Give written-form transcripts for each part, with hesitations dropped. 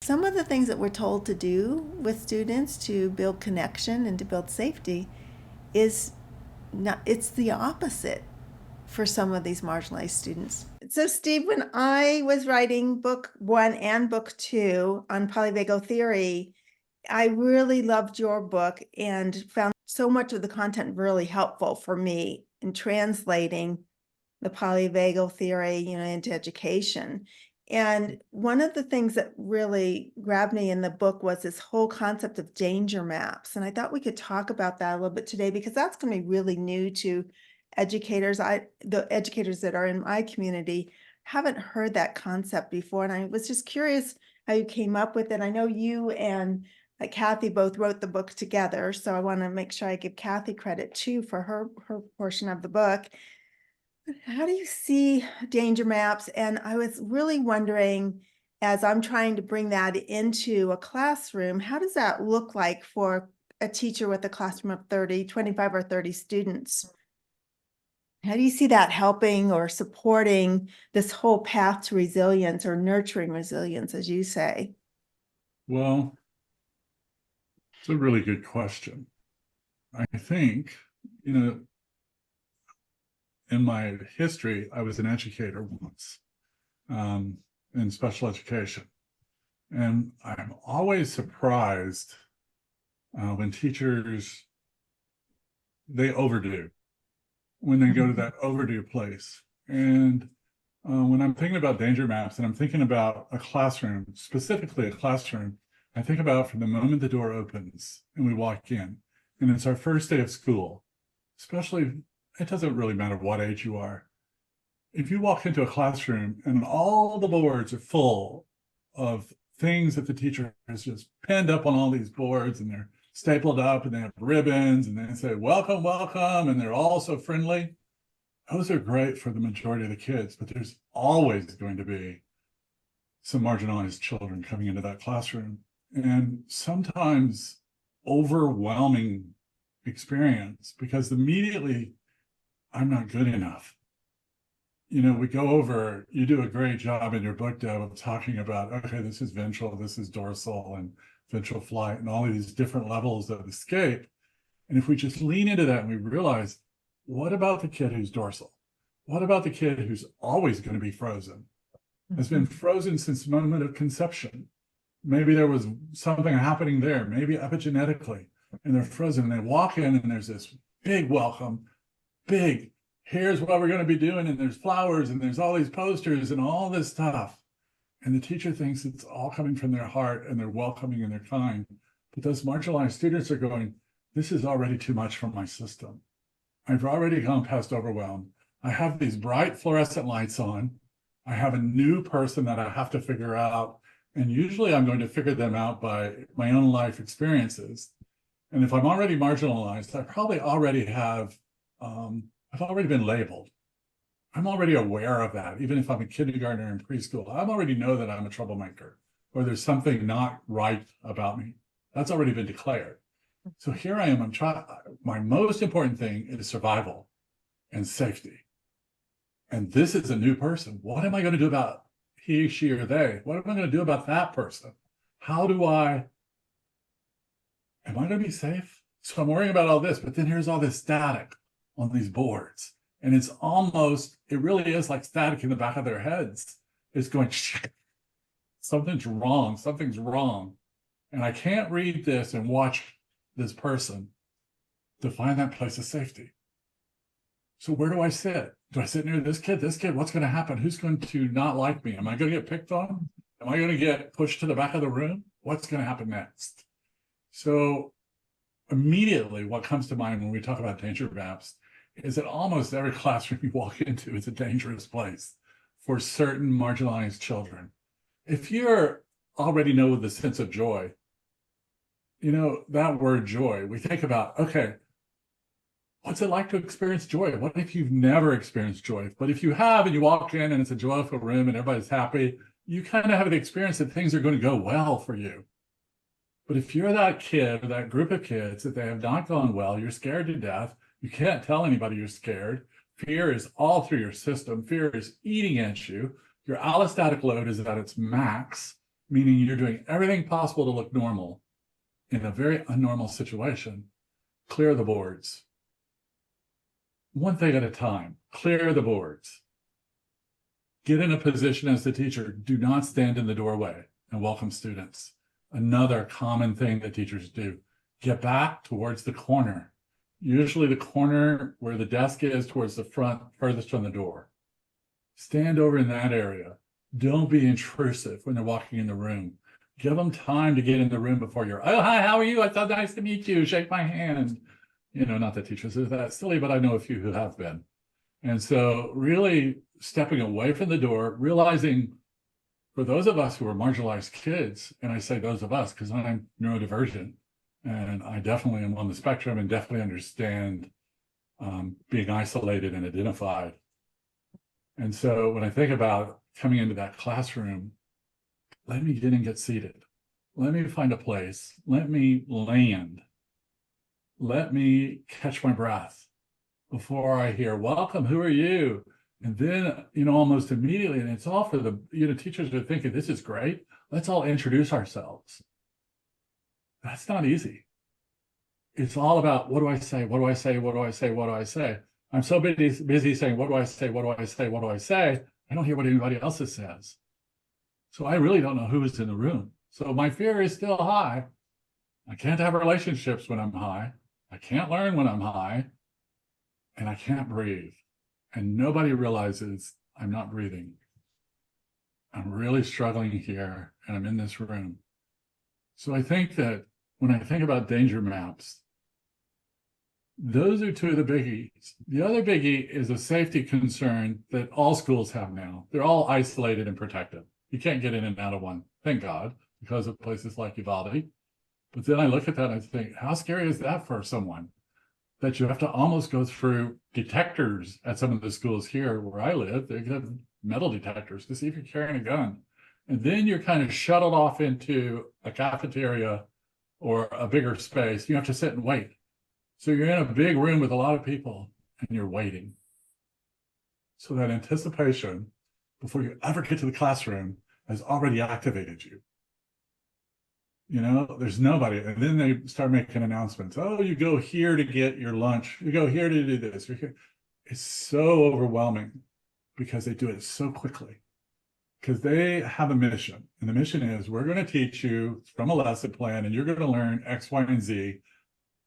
some of the things that we're told to do with students to build connection and to build safety is not, it's the opposite for some of these marginalized students. So, Steve, when I was writing book 1 and book 2 on polyvagal theory, I really loved your book and found so much of the content really helpful for me in translating the polyvagal theory, into education. And one of the things that really grabbed me in the book was this whole concept of danger maps. And I thought we could talk about that a little bit today because that's going to be really new to educators. The educators that are in my community haven't heard that concept before. And I was just curious how you came up with it. I know you and Kathy both wrote the book together. So I want to make sure I give Kathy credit too for her portion of the book. How do you see danger maps? And I was really wondering, as I'm trying to bring that into a classroom, how does that look like for a teacher with a classroom of 30, 25 or 30 students? How do you see that helping or supporting this whole path to resilience or nurturing resilience, as you say? Well, it's a really good question. I think, in my history, I was an educator once in special education. And I'm always surprised when teachers, they overdo, when they go to that overdue place. And when I'm thinking about danger maps and I'm thinking about a classroom, specifically a classroom, I think about from the moment the door opens and we walk in, and it's our first day of school, especially, it doesn't really matter what age you are. If you walk into a classroom and all the boards are full of things that the teacher has just pinned up on all these boards and they're stapled up and they have ribbons and they say, welcome, welcome, and they're all so friendly. Those are great for the majority of the kids, but there's always going to be some marginalized children coming into that classroom. And sometimes overwhelming experience because immediately I'm not good enough. We go over, you do a great job in your book, Deb, of talking about, okay, this is ventral, this is dorsal and ventral flight and all of these different levels of escape. And if we just lean into that and we realize, what about the kid who's dorsal? What about the kid who's always going to be frozen? Has been frozen since the moment of conception. Maybe there was something happening there, maybe epigenetically, and they're frozen and they walk in and there's this big welcome, big, here's what we're going to be doing, and there's flowers and there's all these posters and all this stuff. And the teacher thinks it's all coming from their heart and they're welcoming and they're kind. But those marginalized students are going, this is already too much for my system. I've already gone past overwhelm. I have these bright fluorescent lights on. I have a new person that I have to figure out. And usually I'm going to figure them out by my own life experiences. And if I'm already marginalized, I probably already have, I've already been labeled. I'm already aware of that. Even if I'm a kindergartner in preschool, I already know that I'm a troublemaker or there's something not right about me. That's already been declared. So here I am, my most important thing is survival and safety. And this is a new person. What am I going to do about he, she, or they? What am I going to do about that person? Am I going to be safe? So I'm worrying about all this, but then here's all this static on these boards. And it's it really is like static in the back of their heads. It's going, something's wrong. And I can't read this and watch this person to find that place of safety. So where do I sit? Do I sit near this kid? This kid, what's going to happen? Who's going to not like me? Am I going to get picked on? Am I going to get pushed to the back of the room? What's going to happen next? So immediately what comes to mind when we talk about danger maps is that almost every classroom you walk into is a dangerous place for certain marginalized children. If you're already know the sense of joy, that word joy, we think about, okay, what's it like to experience joy? What if you've never experienced joy? But if you have and you walk in and it's a joyful room and everybody's happy, you kind of have the experience that things are going to go well for you. But if you're that kid or that group of kids that they have not gone well, you're scared to death, you can't tell anybody you're scared, fear is all through your system, fear is eating at you, your allostatic load is at its max, meaning you're doing everything possible to look normal in a very unnormal situation. Clear the boards. One thing at a time, clear the boards. Get in a position as the teacher. Do not stand in the doorway and welcome students. Another common thing that teachers do. Get back towards the corner. Usually the corner where the desk is towards the front, furthest from the door. Stand over in that area. Don't be intrusive when they're walking in the room. Give them time to get in the room before you're, oh, hi, how are you? It's so nice to meet you. Shake my hand. You know, not that teachers are that silly, but I know a few who have been. And so really stepping away from the door, realizing for those of us who are marginalized kids, and I say those of us because I'm neurodivergent, and I definitely am on the spectrum and definitely understand being isolated and identified. And so when I think about coming into that classroom, let me get and get seated. Let me find a place. Let me land. Let me catch my breath before I hear, welcome, who are you? And then, you know, almost immediately, and it's all for the, you know, teachers are thinking, this is great. Let's all introduce ourselves. That's not easy. It's all about, what do I say? What do I say? What do I say? What do I say? I'm so busy saying, what do I say? What do I say? What do I say? I don't hear what anybody else says. So I really don't know who is in the room. So my fear is still high. I can't have relationships when I'm high. I can't learn when I'm high. And I can't breathe. And nobody realizes I'm not breathing. I'm really struggling here, and I'm in this room. So I think that when I think about danger maps, those are two of the biggies. The other biggie is a safety concern that all schools have now. They're all isolated and protected. You can't get in and out of one, thank God, because of places like Uvalde. But then I look at that and I think, how scary is that for someone? That you have to almost go through detectors at some of the schools here where I live. They have metal detectors to see if you're carrying a gun. And then you're kind of shuttled off into a cafeteria or a bigger space. You have to sit and wait. So you're in a big room with a lot of people and you're waiting. So that anticipation before you ever get to the classroom has already activated you. You know, there's nobody. And then they start making announcements. Oh, you go here to get your lunch. You go here to do this. You're here. It's so overwhelming because they do it so quickly. Because they have a mission. And the mission is, we're going to teach you from a lesson plan, and you're going to learn X, Y, and Z.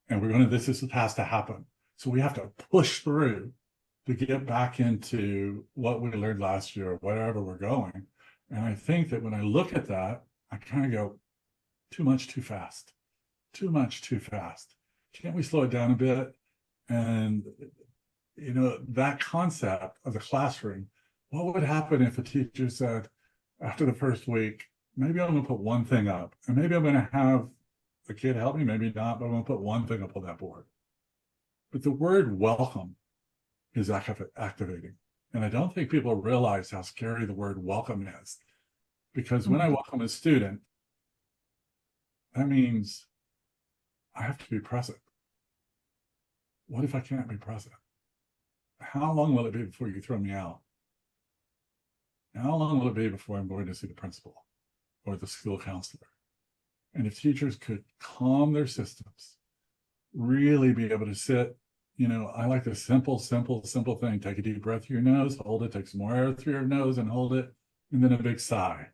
And we're going to, this is what has to happen. So we have to push through to get back into what we learned last year, wherever we're going. And I think that when I look at that, I kind of go, too much, too fast. Too much, too fast. Can't we slow it down a bit? And, you know, that concept of the classroom, what would happen if a teacher said, after the first week, maybe I'm going to put one thing up, and maybe I'm going to have a kid help me, maybe not, but I'm going to put one thing up on that board. But the word welcome is activating. And I don't think people realize how scary the word welcome is. Because when I welcome a student, that means I have to be present. What if I can't be present? How long will it be before you throw me out? How long will it be before I'm going to see the principal or the school counselor? And if teachers could calm their systems, really be able to sit, you know, I like the simple thing. Take a deep breath through your nose, hold it, take some more air through your nose and hold it, and then a big sigh.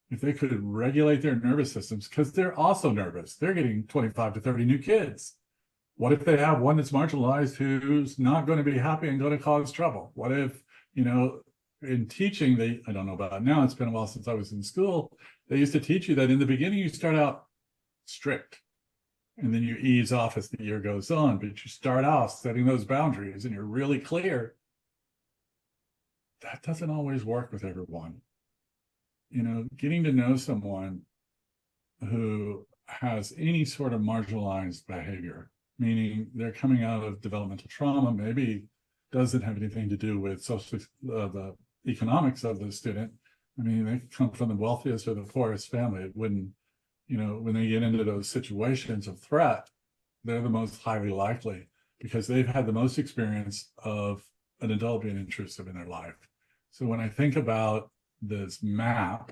If they could regulate their nervous systems, because they're also nervous. They're getting 25 to 30 new kids. What if they have one that's marginalized who's not going to be happy and going to cause trouble? What if, you know, in teaching, I don't know about now, it's been a while since I was in school, they used to teach you that in the beginning, you start out strict, and then you ease off as the year goes on, but you start off setting those boundaries and you're really clear. That doesn't always work with everyone. You know, getting to know someone who has any sort of marginalized behavior, meaning they're coming out of developmental trauma, maybe doesn't have anything to do with the economics of the student. I mean, they come from the wealthiest or the poorest family. It wouldn't, you know, when they get into those situations of threat, they're the most highly likely because they've had the most experience of an adult being intrusive in their life. So when I think about this map,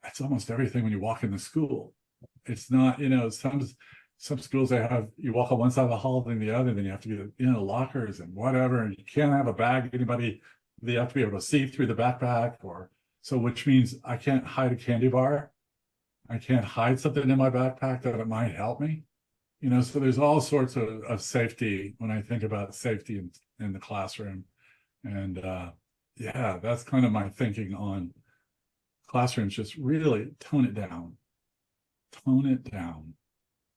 That's almost everything when you walk in the school. It's not, some schools they have you walk on one side of the hall, then the other, then you have to get lockers and whatever, and you can't have a bag. They have to be able to see through the backpack, or so, which means I can't hide a candy bar. I can't hide something in my backpack that it might help me. So there's all sorts of safety when I think about safety in the classroom. And yeah, that's kind of my thinking on classrooms. Just really tone it down. Tone it down.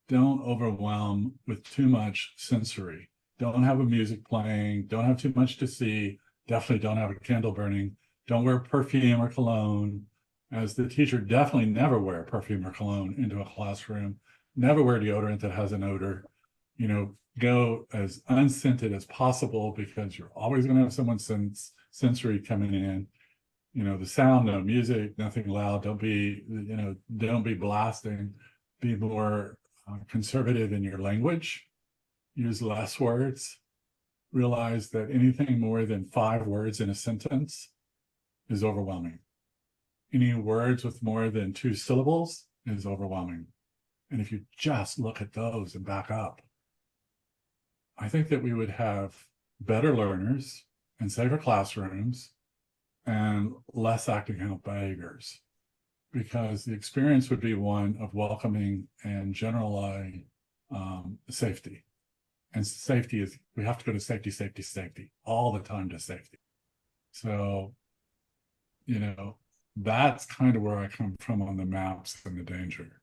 Don't overwhelm with too much sensory. Don't have a music playing. Don't have too much to see. Definitely don't have a candle burning. Don't wear perfume or cologne. As the teacher, definitely never wear perfume or cologne into a classroom. Never wear deodorant that has an odor. Go as unscented as possible, because you're always going to have someone's sensory coming in. The sound, no music, nothing loud. Don't be blasting. Be more conservative in your language. Use less words. Realize that anything more than 5 words in a sentence is overwhelming. Any words with more than 2 syllables is overwhelming. And if you just look at those and back up, I think that we would have better learners and safer classrooms and less acting out behaviors, because the experience would be one of welcoming and generalized safety. And safety is, we have to go to safety, safety, safety all the time to safety. So, that's kind of where I come from on the maps and the danger.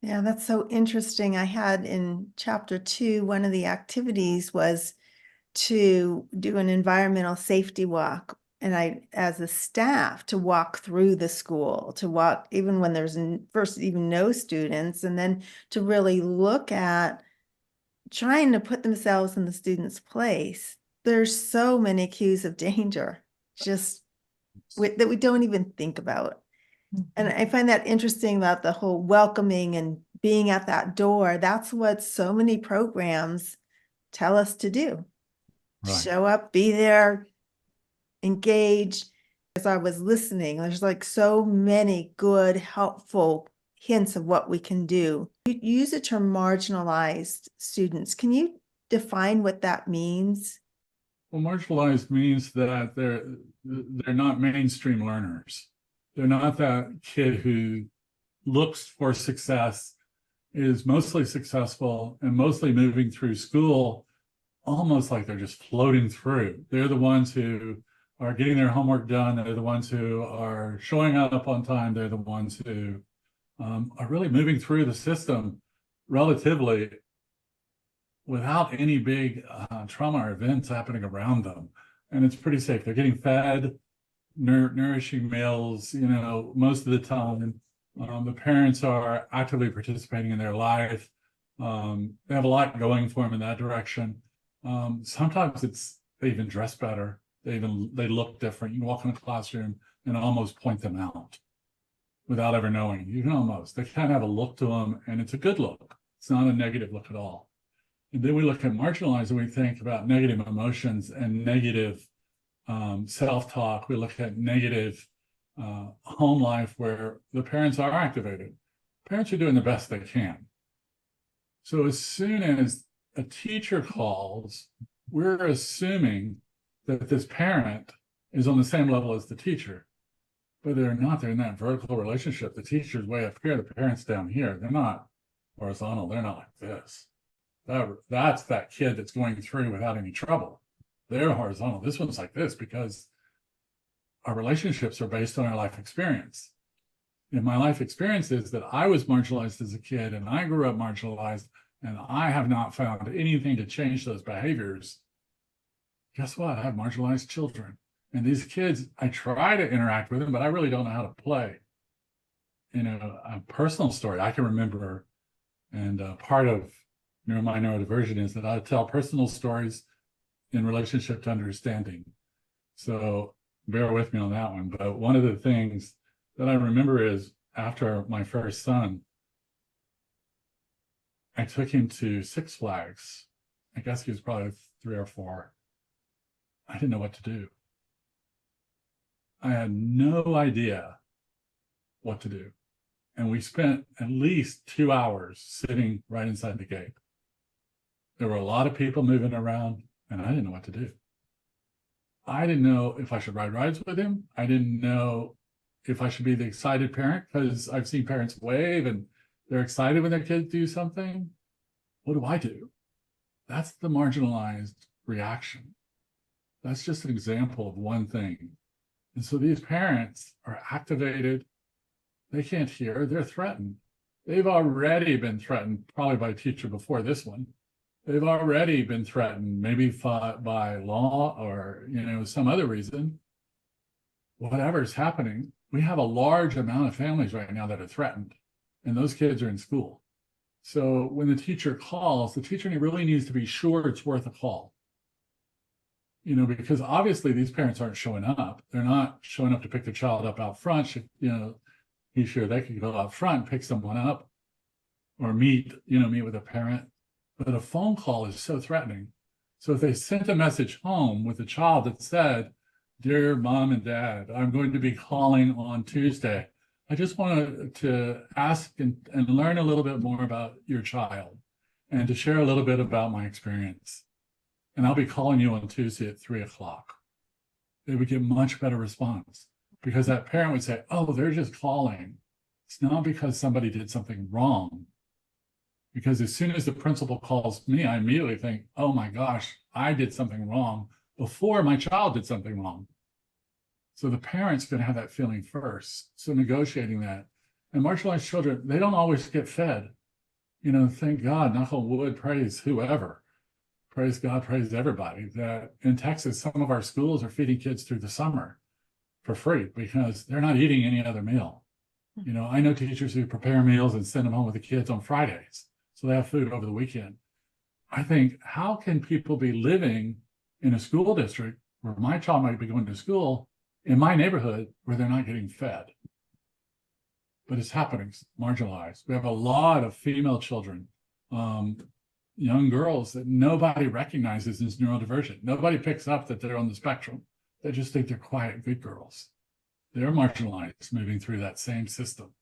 Yeah, that's so interesting. I had in chapter 2, one of the activities was to do an environmental safety walk. And I, as a staff, to walk through the school, to walk even when there's first even no students, and then to really look at trying to put themselves in the student's place. There's so many cues of danger just that we don't even think about. And I find that interesting about the whole welcoming and being at that door. That's what so many programs tell us to do. Right. Show up, be there, engage. As I was listening, there's like so many good, helpful hints of what we can do. You use the term marginalized students. Can you define what that means? Well, marginalized means that they're not mainstream learners. They're not that kid who looks for success, is mostly successful, and mostly moving through school almost like they're just floating through. They're the ones who are getting their homework done. They're the ones who are showing up on time. They're the ones who are really moving through the system relatively without any big trauma or events happening around them. And it's pretty safe. They're getting fed nourishing meals, most of the time. The parents are actively participating in their life. They have a lot going for them in that direction. Sometimes they even dress better. They look different. You can walk in a classroom and almost point them out without ever knowing. You can almost. They kind of have a look to them, and it's a good look. It's not a negative look at all. And then we look at marginalized, and we think about negative emotions and negative self-talk. We look at negative home life where the parents are activated. Parents are doing the best they can. So as soon as a teacher calls, we're assuming that this parent is on the same level as the teacher, but they're not. They're in that vertical relationship. The teacher's way up here, the parent's down here. They're not horizontal. They're not like this. That's that kid that's going through without any trouble. They're horizontal. This one's like this because our relationships are based on our life experience. And my life experience is that I was marginalized as a kid, and I grew up marginalized, and I have not found anything to change those behaviors. Guess what? I have marginalized children. And these kids, I try to interact with them, but I really don't know how to play. A personal story I can remember, and part of my neurodiversion is that I tell personal stories in relationship to understanding. So bear with me on that one. But one of the things that I remember is after my first son, I took him to Six Flags. I guess he was probably 3 or 4. I didn't know what to do. I had no idea what to do. And we spent at least 2 hours sitting right inside the gate. There were a lot of people moving around, and I didn't know what to do. I didn't know if I should ride rides with him. I didn't know if I should be the excited parent, because I've seen parents wave and they're excited when their kids do something. What do I do? That's the marginalized reaction. That's just an example of one thing. And so these parents are activated. They can't hear, they're threatened. They've already been threatened, probably by a teacher before this one. They've already been threatened, maybe by law or, some other reason. Whatever's happening, we have a large amount of families right now that are threatened, and those kids are in school. So when the teacher calls, the teacher really needs to be sure it's worth a call. Because obviously these parents aren't showing up. They're not showing up to pick their child up out front. He's sure they could go out front, pick someone up, or meet with a parent. But a phone call is so threatening. So if they sent a message home with a child that said, "Dear mom and dad, I'm going to be calling on Tuesday. I just wanted to ask and learn a little bit more about your child and to share a little bit about my experience. And I'll be calling you on Tuesday at 3:00. They would get much better response, because that parent would say, "Oh, they're just calling. It's not because somebody did something wrong." Because as soon as the principal calls me, I immediately think, "Oh my gosh, I did something wrong before my child did something wrong." So the parent's going to have that feeling first. So negotiating that. And marginalized children, they don't always get fed. Thank God, knock on wood, praise whoever. Praise God, praise everybody. That in Texas, some of our schools are feeding kids through the summer for free because they're not eating any other meal. I know teachers who prepare meals and send them home with the kids on Fridays, so they have food over the weekend. I think, how can people be living in a school district where my child might be going to school in my neighborhood where they're not getting fed? But it's happening, marginalized. We have a lot of female children, young girls that nobody recognizes as neurodivergent. Nobody picks up that they're on the spectrum. They just think they're quiet, good girls. They're marginalized moving through that same system.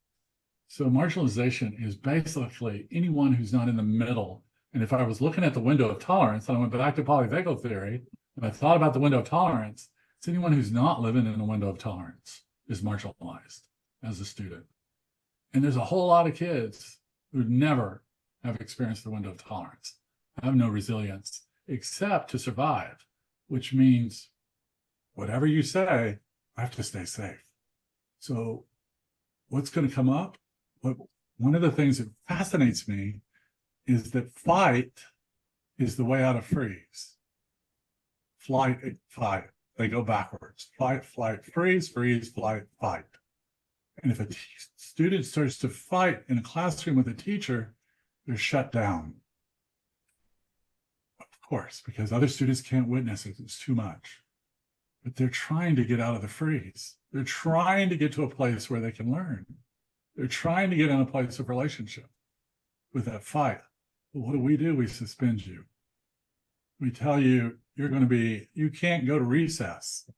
So marginalization is basically anyone who's not in the middle. And if I was looking at the window of tolerance, and I went back to polyvagal theory, and I thought about the window of tolerance, it's anyone who's not living in the window of tolerance is marginalized as a student. And there's a whole lot of kids who never have experienced the window of tolerance, have no resilience, except to survive, which means whatever you say, I have to stay safe. So what's going to come up? One of the things that fascinates me is that fight is the way out of freeze. Flight, fight. They go backwards. Fight, flight, freeze, freeze, flight, fight. And if a student starts to fight in a classroom with a teacher, they're shut down. Of course, because other students can't witness it. It's too much. But they're trying to get out of the freeze. They're trying to get to a place where they can learn. They're trying to get in a place of relationship with that fight. But what do? We suspend you. We tell you, you can't go to recess.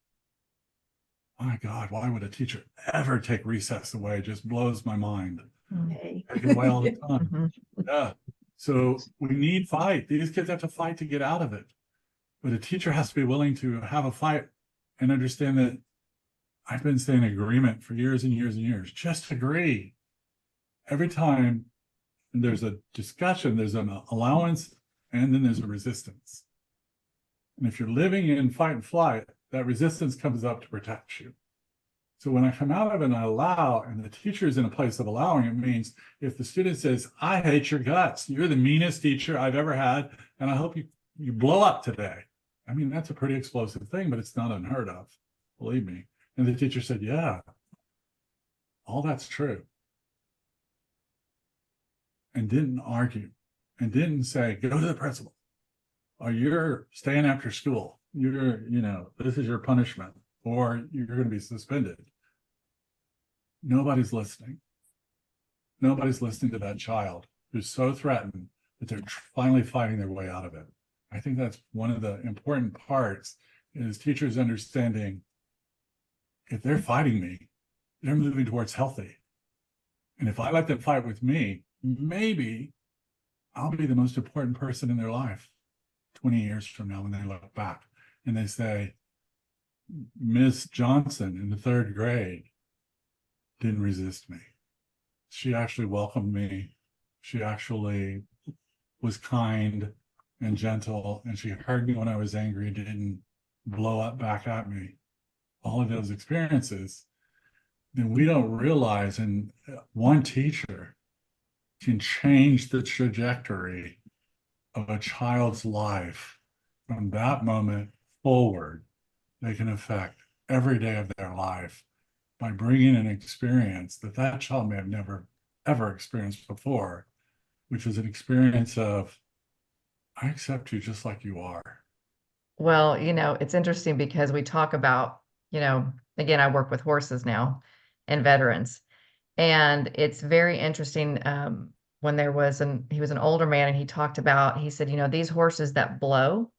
My God, why would a teacher ever take recess away? It just blows my mind. Hey. Take it away all the time. Yeah. So we need fight. These kids have to fight to get out of it. But a teacher has to be willing to have a fight and understand that I've been saying agreement for years and years and years. Just agree. Every time there's a discussion, there's an allowance, and then there's a resistance. And if you're living in fight and flight, that resistance comes up to protect you. So when I come out of it and I allow, and the teacher is in a place of allowing, it means if the student says, "I hate your guts, you're the meanest teacher I've ever had, and I hope you blow up today." I mean, that's a pretty explosive thing, but it's not unheard of, believe me. And the teacher said, "Yeah, all that's true." And didn't argue, and didn't say, "Go to the principal, or you're staying after school. This is your punishment, or you're going to be suspended." Nobody's listening. Nobody's listening to that child who's so threatened that they're finally fighting their way out of it. I think that's one of the important parts, is teachers understanding if they're fighting me, they're moving towards healthy. And if I let them fight with me, maybe I'll be the most important person in their life 20 years from now when they look back and they say, Miss Johnson in the third grade didn't resist me. She actually welcomed me. She actually was kind and gentle, and she heard me when I was angry and didn't blow up back at me. All of those experiences, then we don't realize, and one teacher can change the trajectory of a child's life from that moment forward. They can affect every day of their life by bringing an experience that that child may have never ever experienced before, which is an experience of, I accept you just like you are. Well, it's interesting because we talk about, again, I work with horses now and veterans. And it's very interesting. When he was an older man and he talked about, he said, these horses that blow,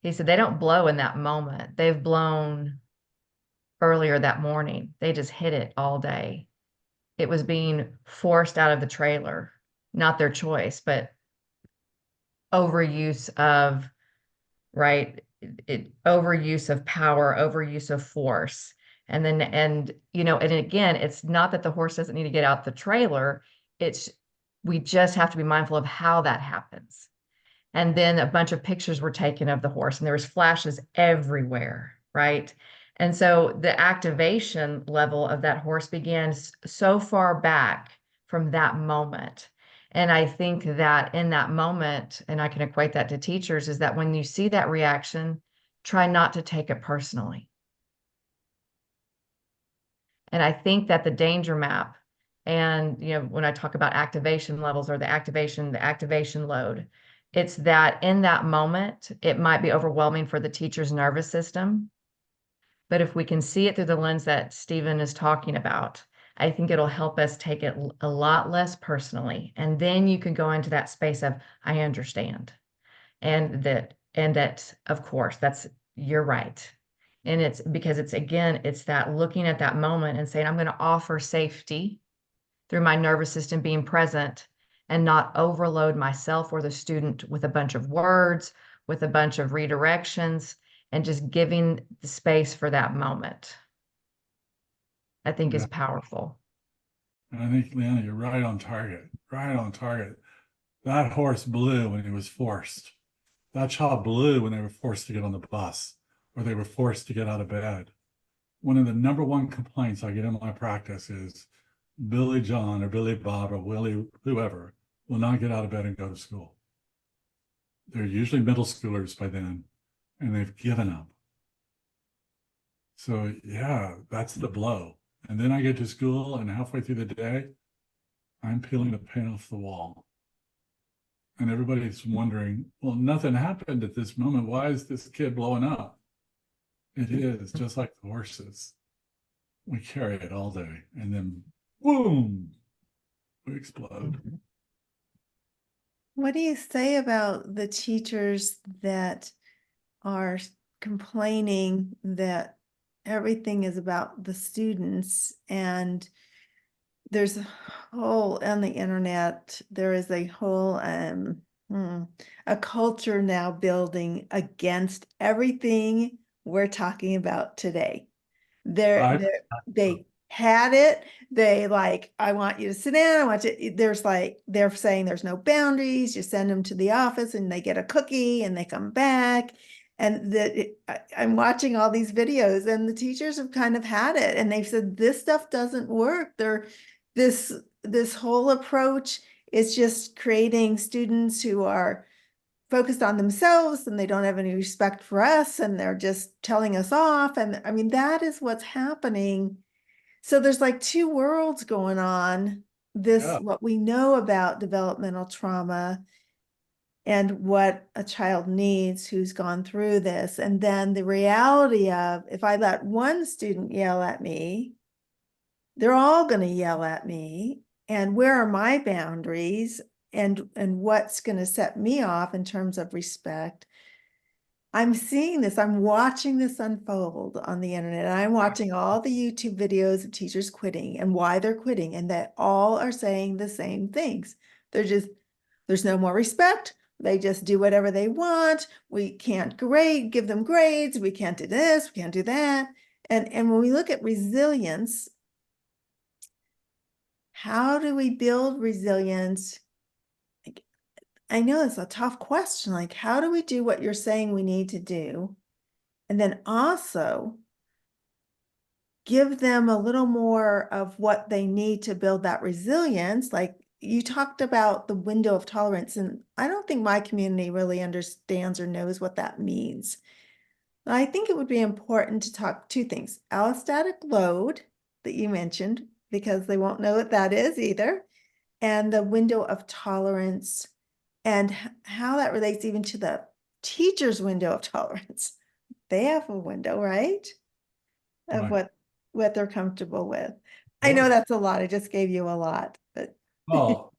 he said, they don't blow in that moment. They've blown earlier that morning. They just hit it all day. It was being forced out of the trailer, not their choice, but overuse of, right? Overuse of power, overuse of force. And again, it's not that the horse doesn't need to get out the trailer. We just have to be mindful of how that happens. And then a bunch of pictures were taken of the horse and there was flashes everywhere, right? And so the activation level of that horse began so far back from that moment. And I think that in that moment, and I can equate that to teachers, is that when you see that reaction, try not to take it personally. And I think that the danger map, and when I talk about activation levels or the activation load, it's that in that moment, it might be overwhelming for the teacher's nervous system. But if we can see it through the lens that Stephen is talking about, I think it'll help us take it a lot less personally. And then you can go into that space of, I understand. And that, of course, you're right. And it's because it's that looking at that moment and saying, I'm going to offer safety through my nervous system being present and not overload myself or the student with a bunch of words, with a bunch of redirections, and just giving the space for that moment, I think is Yeah. powerful. And I think, Leanna, you're right on target, right on target. That horse blew when he was forced. That child blew when they were forced to get on the bus or they were forced to get out of bed. One of the number one complaints I get in my practice is Billy John or Billy Bob or Willie, whoever, will not get out of bed and go to school. They're usually middle schoolers by then, and they've given up. So yeah, that's the blow. And then I get to school, and halfway through the day, I'm peeling the paint off the wall. And everybody's wondering, well, nothing happened at this moment. Why is this kid blowing up? It is just like the horses. We carry it all day, and then boom, we explode. What do you say about the teachers that are complaining that everything is about the students? And there's a whole on the internet, there is a whole a culture now building against everything we're talking about today. They had it. They like, I want you to sit down. I want you. There's like, they're saying there's no boundaries. You send them to the office and they get a cookie and they come back. And I'm watching all these videos and the teachers have kind of had it. And they've said, this stuff doesn't work. This whole approach is just creating students who are focused on themselves and they don't have any respect for us and they're just telling us off. And I mean, that is what's happening. So there's like two worlds going on. What we know about developmental trauma and what a child needs who's gone through this. And then the reality of, if I let one student yell at me, they're all going to yell at me. And where are my boundaries? And what's going to set me off in terms of respect? I'm seeing this, I'm watching this unfold on the internet. And I'm watching all the YouTube videos of teachers quitting and why they're quitting, and that all are saying the same things. They're just, there's no more respect. They just do whatever they want. We can't give them grades. We can't do this, we can't do that. And when we look at resilience, how do we build resilience? I know it's a tough question. Like, how do we do what you're saying we need to do? And then also give them a little more of what they need to build that resilience. Like you talked about the window of tolerance, and I don't think my community really understands or knows what that means. I think it would be important to talk two things: allostatic load that you mentioned, because they won't know what that is either, and the window of tolerance, and how that relates even to the teacher's window of tolerance. They have a window, right? Of Right. what they're comfortable with. I know that's a lot. I just gave you a lot, but Well,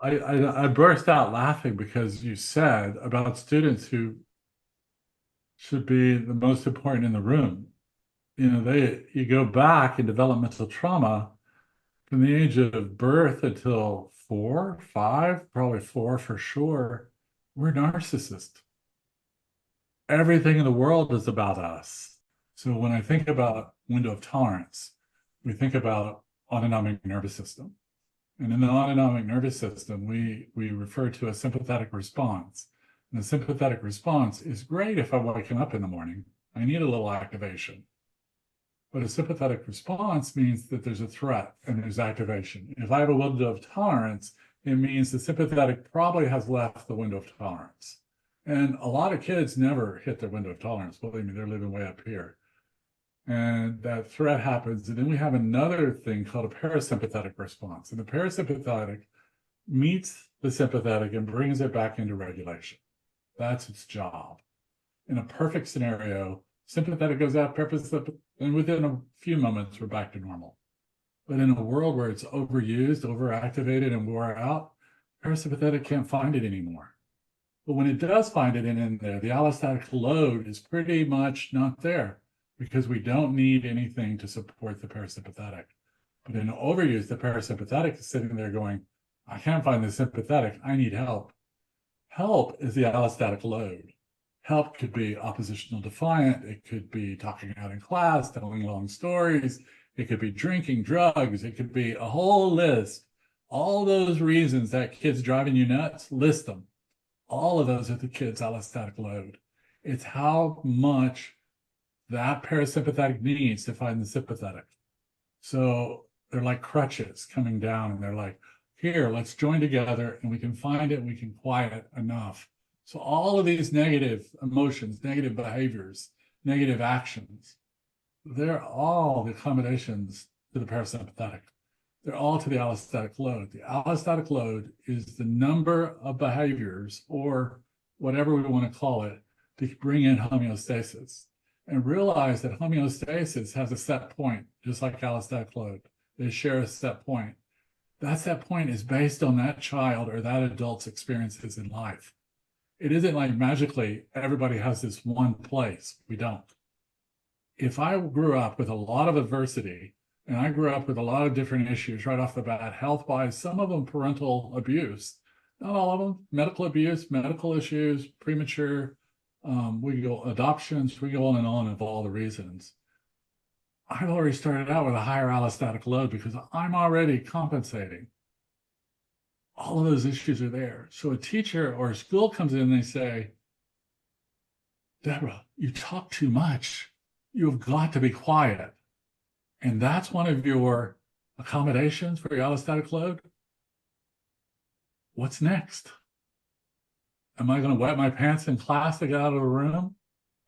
I burst out laughing because you said about students who should be the most important in the room. You know, you go back in developmental trauma from the age of birth until 4, 5, probably 4 for sure, we're narcissists. Everything in the world is about us. So when I think about window of tolerance, we think about autonomic nervous system. And in the autonomic nervous system, we refer to a sympathetic response. And the sympathetic response is great if I'm waking up in the morning. I need a little activation. But a sympathetic response means that there's a threat and there's activation. If I have a window of tolerance, it means the sympathetic probably has left the window of tolerance. And a lot of kids never hit their window of tolerance. Believe me, they're living way up here. And that threat happens. And then we have another thing called a parasympathetic response. And the parasympathetic meets the sympathetic and brings it back into regulation. That's its job. In a perfect scenario, sympathetic goes out, and within a few moments, we're back to normal. But in a world where it's overused, overactivated, and wore out, parasympathetic can't find it anymore. But when it does find it in there, the allostatic load is pretty much not there because we don't need anything to support the parasympathetic. But in overuse, the parasympathetic is sitting there going, I can't find the sympathetic, I need help. Help is the allostatic load. Help could be oppositional defiant. It could be talking out in class, telling long stories. It could be drinking, drugs. It could be a whole list. All those reasons that kid's driving you nuts, list them. All of those are the kid's allostatic load. It's how much that parasympathetic needs to find the sympathetic. So they're like crutches coming down, and they're like, here, let's join together and we can find it, and we can quiet enough. So all of these negative emotions, negative behaviors, negative actions, they're all the accommodations to the parasympathetic. They're all to the allostatic load. The allostatic load is the number of behaviors, or whatever we want to call it, to bring in homeostasis. And realize that homeostasis has a set point, just like allostatic load. They share a set point. That set point is based on that child or that adult's experiences in life. It isn't like magically everybody has this one place. We don't. If I grew up with a lot of adversity, and I grew up with a lot of different issues right off the bat, health-wise, some of them parental abuse, not all of them, medical abuse, medical issues, premature, we go adoptions, we go on of all the reasons. I've already started out with a higher allostatic load because I'm already compensating. All of those issues are there. So a teacher or a school comes in and they say, Debra, you talk too much. You've got to be quiet. And that's one of your accommodations for your allostatic load. What's next? Am I going to wet my pants in class to get out of the room?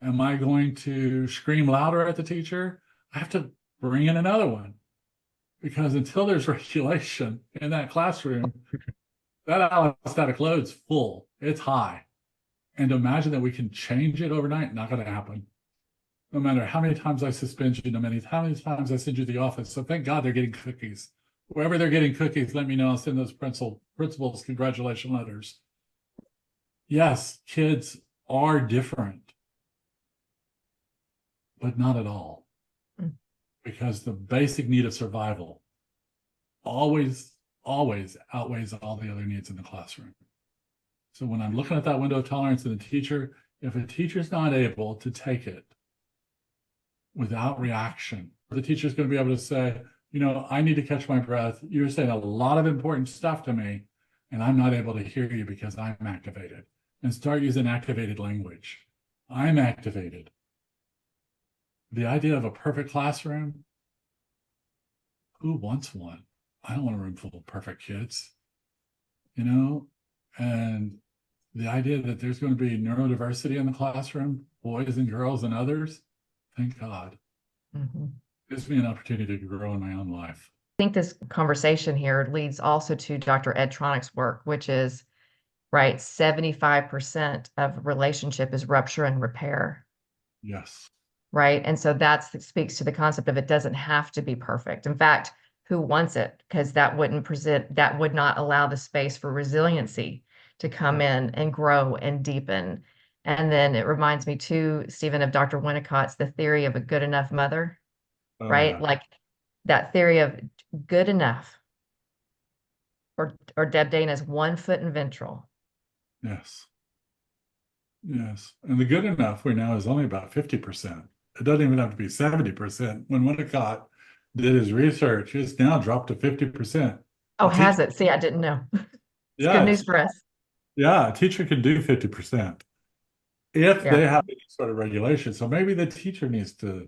Am I going to scream louder at the teacher? I have to bring in another one. Because until there's regulation in that classroom, that allostatic load's full. It's high. And to imagine that we can change it overnight, not going to happen. No matter how many times I suspend you, how many times I send you to the office. So thank God they're getting cookies. Wherever they're getting cookies, let me know. I'll send those principals congratulation letters. Yes, kids are different. but not at all. Mm. Because the basic need of survival always outweighs all the other needs in the classroom. So when I'm looking at that window of tolerance in a teacher, if a teacher's not able to take it without reaction, the teacher's going to be able to say, you know, I need to catch my breath. You're saying a lot of important stuff to me, and I'm not able to hear you because I'm activated. And start using activated language. I'm activated. The idea of a perfect classroom, who wants one? I don't want a room full of perfect kids, you know? And the idea that there's going to be neurodiversity in the classroom, boys and girls and others, thank God. Mm-hmm. Gives me an opportunity to grow in my own life. I think this conversation here leads also to Dr. Ed Tronick's work, which is, right, 75% of relationship is rupture and repair. Yes. Right. And so that speaks to the concept of it doesn't have to be perfect. In fact, who wants it? Because that would not allow the space for resiliency to come in and grow and deepen. And then it reminds me too, Stephen, of Dr. Winnicott's The Theory of a Good Enough Mother, Oh, right? yeah. Like that theory of good enough, or Deb Dana's 1 foot in ventral. Yes. Yes. And the good enough we know is only about 50%. It doesn't even have to be 70%. When Winnicott did his research, it's now dropped to 50%. Oh, A has teacher, it? See, I didn't know. It's good yeah, news for us. yeah, a teacher can do 50% if Yeah. they have any sort of regulation. So maybe the teacher needs to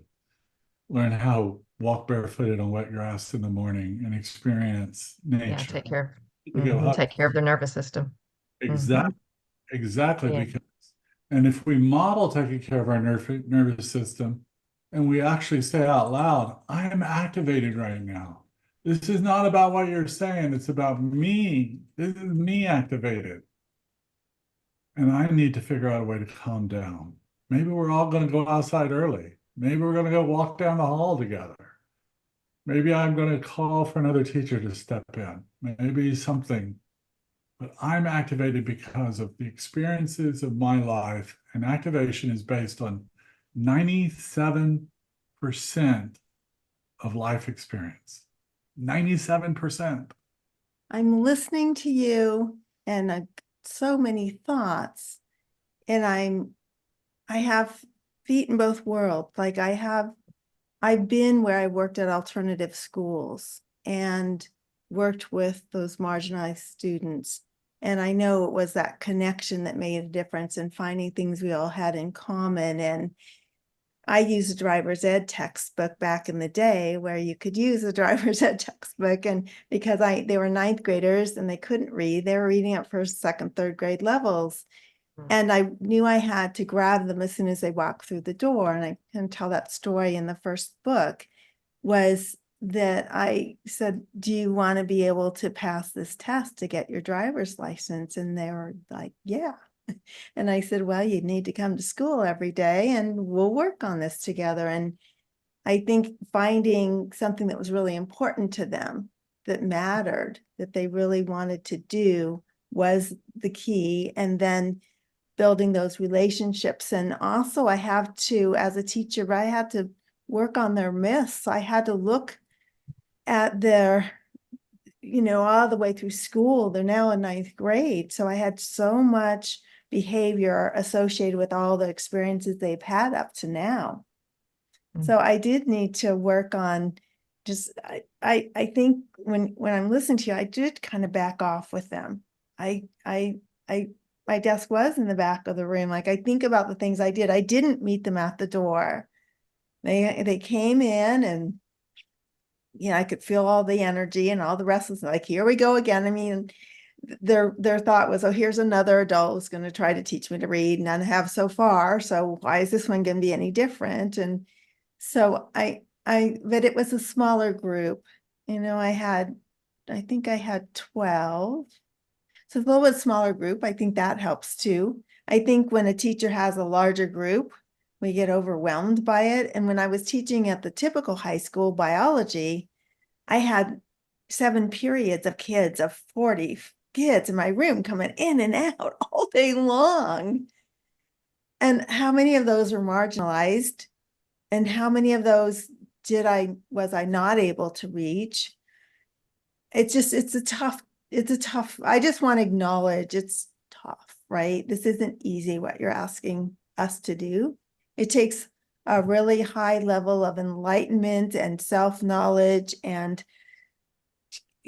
learn how to walk barefooted on wet grass in the morning and experience Yeah. nature. Take care. Go Take care of their nervous system. Exactly. Exactly. Yeah. Because, and if we model taking care of our nervous system and we actually say out loud, I am activated right now. This is not about what you're saying. It's about me. This is me activated. And I need to figure out a way to calm down. Maybe we're all going to go outside early. Maybe we're going to go walk down the hall together. Maybe I'm going to call for another teacher to step in. Maybe something. But I'm activated because of the experiences of my life, and activation is based on 97% of life experience. 97%. I'm listening to you and I've so many thoughts, and I have feet in both worlds. Like I've been where I worked at alternative schools and worked with those marginalized students. And I know it was that connection that made a difference in finding things we all had in common. And I used a driver's ed textbook back in the day where you could use a driver's ed textbook. And because they were ninth graders and they couldn't read, they were reading at first, second, third grade levels. And I knew I had to grab them as soon as they walked through the door. And I can tell that story in the first book, was that I said, do you want to be able to pass this test to get your driver's license? And they were like, yeah. And I said, well, you need to come to school every day and we'll work on this together. And I think finding something that was really important to them, that mattered, that they really wanted to do, was the key. And then building those relationships. And also I have to, as a teacher, I had to work on their myths. I had to look at their, all the way through school. They're now in ninth grade. So I had so much behavior associated with all the experiences they've had up to now. So I did need to work on just, I think when I'm listening to you, I did kind of back off with them. My desk was in the back of the room. Like I think about the things I did. I didn't meet them at the door. They came in and I could feel all the energy and all the restlessness. Like, here we go again. I mean, their thought was, oh, here's another adult who's going to try to teach me to read, and none have so far. So why is this one going to be any different? And so but it was a smaller group. I think I had 12. So it's a little bit smaller group. I think that helps too. I think when a teacher has a larger group, we get overwhelmed by it. And when I was teaching at the typical high school biology, I had 7 periods of kids, of 40 kids in my room coming in and out all day long. And how many of those were marginalized? And how many of those was I not able to reach? It's a tough, I just want to acknowledge it's tough, right? This isn't easy what you're asking us to do. It takes a really high level of enlightenment and self-knowledge and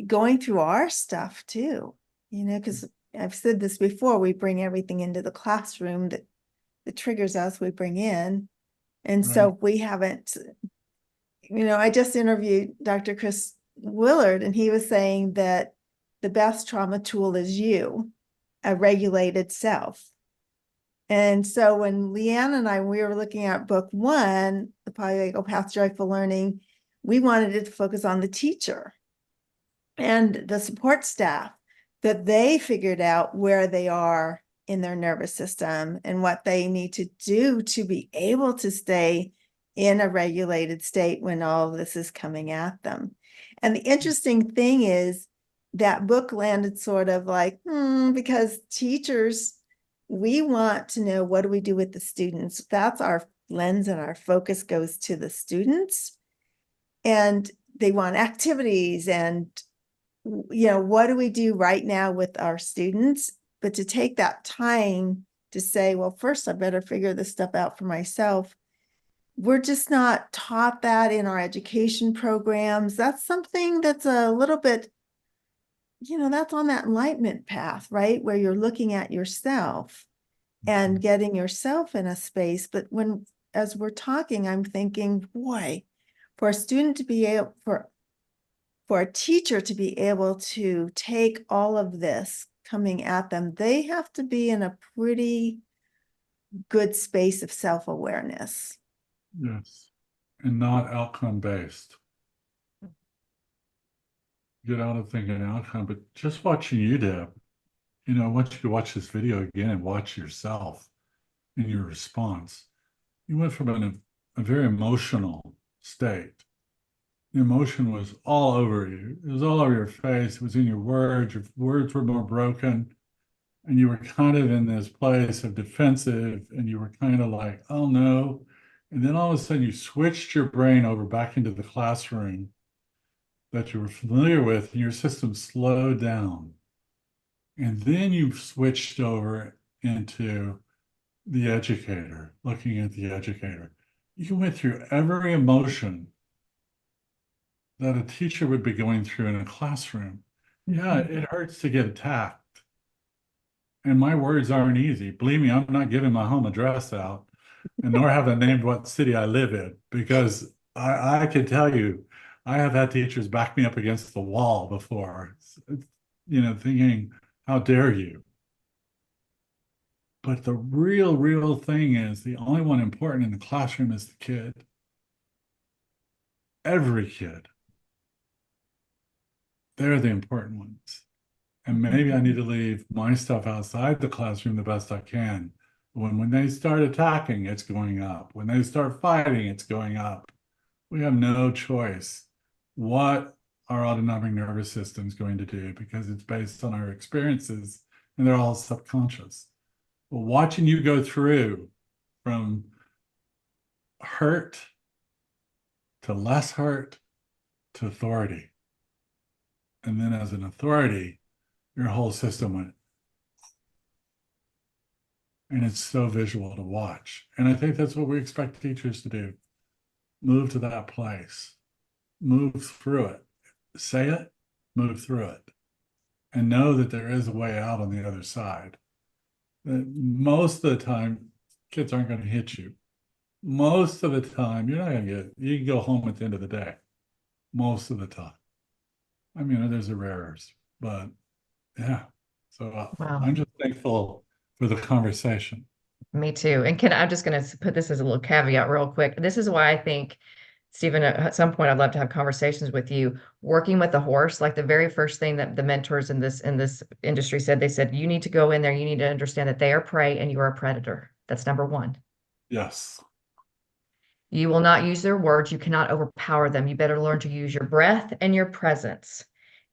going through our stuff too, because I've said this before, we bring everything into the classroom that triggers us, we bring in. And so Right. we haven't, I just interviewed Dr. Chris Willard, and he was saying that the best trauma tool is you, a regulated self. And so when Leanna and we were looking at book 1, the Polyvagal Path to Joyful Learning, we wanted it to focus on the teacher and the support staff, that they figured out where they are in their nervous system and what they need to do to be able to stay in a regulated state when all of this is coming at them. And the interesting thing is that book landed sort of like, because teachers, we want to know, what do we do with the students? That's our lens, and our focus goes to the students. And they want activities and, what do we do right now with our students? But to take that time to say, well, first I better figure this stuff out for myself. We're just not taught that in our education programs. That's something that's a little bit, that's on that enlightenment path, right? Where you're looking at yourself and getting yourself in a space. But as we're talking, I'm thinking, boy, for a student to be able, for a teacher to be able to take all of this coming at them, they have to be in a pretty good space of self-awareness. Yes. And not outcome based. Get out of thinking outcome, but just watching you, Deb, once you watch this video again and watch yourself in your response, you went from a very emotional state. The emotion was all over you. It was all over your face. It was in your words. Your words were more broken. And you were kind of in this place of defensive, and you were kind of like, oh no. And then all of a sudden you switched your brain over back into the classroom that you were familiar with, and your system slowed down. And then you switched over into the educator, looking at the educator. You went through every emotion that a teacher would be going through in a classroom. Yeah, it hurts to get attacked. And my words aren't easy. Believe me, I'm not giving my home address out, and nor have I named what city I live in, because I can tell you, I have had teachers back me up against the wall before, thinking, how dare you? But the real thing is, the only one important in the classroom is the kid. Every kid. They're the important ones. And maybe I need to leave my stuff outside the classroom the best I can. When they start attacking, it's going up. When they start fighting, it's going up. We have no choice what our autonomic nervous system is going to do, because it's based on our experiences, and they're all subconscious. But watching you go through from hurt to less hurt to authority, and then as an authority, your whole system went. And it's so visual to watch. And I think that's what we expect teachers to do. Move to that place. Move through it. Say it, move through it. And know that there is a way out on the other side. That most of the time, kids aren't going to hit you. Most of the time, you're not going to you can go home at the end of the day. Most of the time. I mean, there's the rares, but yeah. So Wow. I'm just thankful for the conversation. Me too. And I'm just going to put this as a little caveat real quick. This is why I think, Stephen, at some point I'd love to have conversations with you. Working with the horse, like the very first thing that the mentors in this industry said, they said, you need to go in there, you need to understand that they are prey and you are a predator. That's number one. Yes. You will not use their words. You cannot overpower them. You better learn to use your breath and your presence.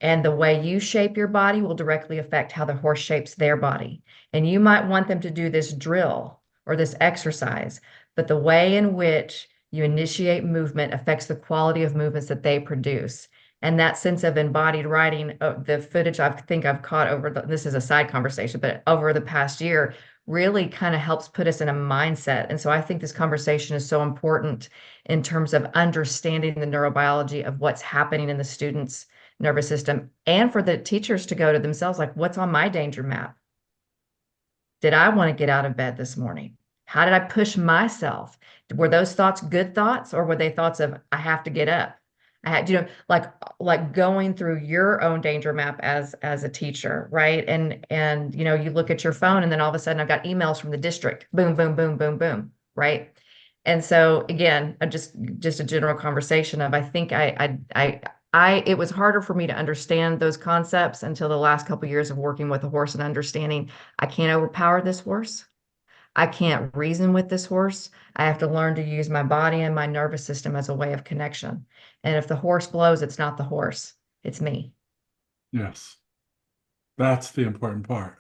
And the way you shape your body will directly affect how the horse shapes their body. And you might want them to do this drill or this exercise, but the way in which You initiate movement affects the quality of movements that they produce. And that sense of embodied writing, the footage I've caught this is a side conversation, but over the past year, really kind of helps put us in a mindset. And so I think this conversation is so important in terms of understanding the neurobiology of what's happening in the student's nervous system, and for the teachers to go to themselves, like, what's on my danger map? Did I want to get out of bed this morning? How did I push myself? Were those thoughts good thoughts, or were they thoughts of, I have to get up? I had, like going through your own danger map as a teacher, right? And you look at your phone, and then all of a sudden I've got emails from the district. Boom, boom, boom, boom, boom, right? And so again, just a general conversation of, I think it was harder for me to understand those concepts until the last couple of years of working with a horse and understanding I can't overpower this horse. I can't reason with this horse. I have to learn to use my body and my nervous system as a way of connection. And if the horse blows, it's not the horse, it's me. Yes. That's the important part.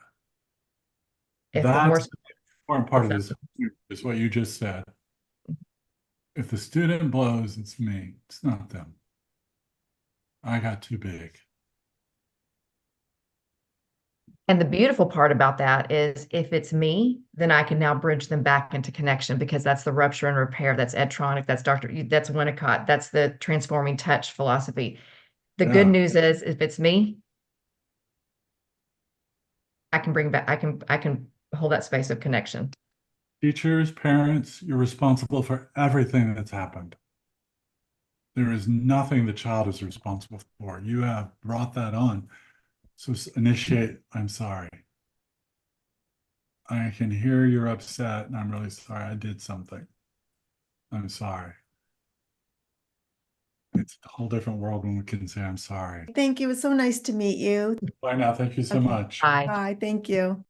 If the That's horse, the important part of it's this is what you just said. If the student blows, it's me. It's not them. I got too big. And the beautiful part about that is, if it's me, then I can now bridge them back into connection, because that's the rupture and repair. That's Ed Tronick. That's that's Winnicott. That's the transforming touch philosophy. The good Yeah. news is, if it's me, I can bring back, I can hold that space of connection. Teachers, parents, you're responsible for everything that's happened. There is nothing the child is responsible for. You have brought that on. So initiate, I'm sorry. I can hear you're upset, and I'm really sorry I did something. I'm sorry. It's a whole different world when we can say, I'm sorry. Thank you. It was so nice to meet you. Bye now. Thank you so Okay. much. Bye. Bye. Thank you.